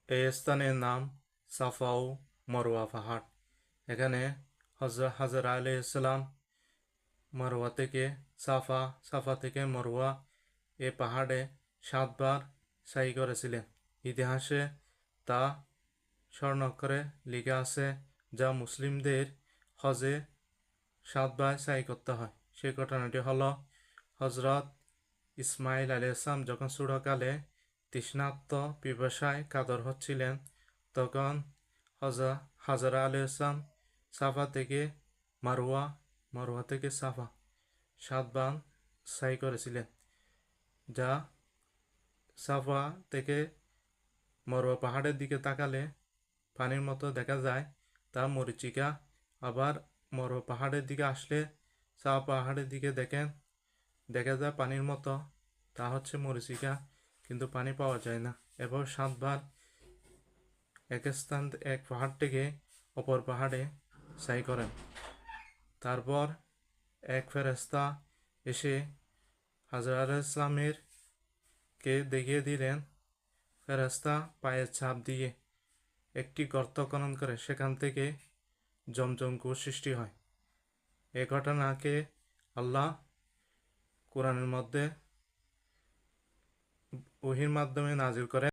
এই স্থানের নাম সাফা ও মারওয়া পাহাড়। এখানে হযরত হাজরা আলাইহিস সালাম মারওয়া থেকে সাফা, সাফা থেকে মারওয়া এ পাহাড়ে 7 বার সাই করেছিলেন। ইতিহাসে তা স্বর্ণাক্ষরে লেখা আছে, যা মুসলিমদের হজে 7 বার সাই করতে হয়। সেই ঘটনাটি হলো, হজরত ইসমাইল আলাইহিসসালাম যখন ছোটকালে তৃষ্ণার্ত পিপাসায় কাতর হচ্ছিলেন, তখন হাজরা আলাইহিসসালাম সাফা থেকে মারওয়া, মারওয়া থেকে সাফা 7 বার সাই করেছিলেন, যা সাফা থেকে মারওয়া পাহাড়ের দিকে তাকালে পানির মতো দেখা যায়, তা মরীচিকা। আবার মারওয়া পাহাড়ের দিকে আসলে সাফা পাহাড়ের দিকে দেখা যায় পানির মতো, তা হচ্ছে মরীচিকা, কিন্তু পানি পাওয়া যায় না। এবার 7 বার এক পাহাড় থেকে অপর পাহাড়ে সাই করেন। তারপর এক ফেরেশতা এসে হাজরা আলাইহিস সালামের কে দেখিয়ে দিলেন। ফেরেশতা পায়ের ছাপ দিয়ে একটি গর্ত খনন করে সেখান থেকে জমজম কূপ সৃষ্টি হয়। এ ঘটনাকে আল্লাহ কোরআনের মধ্যে ওহীর মাধ্যমে নাজিল করেন।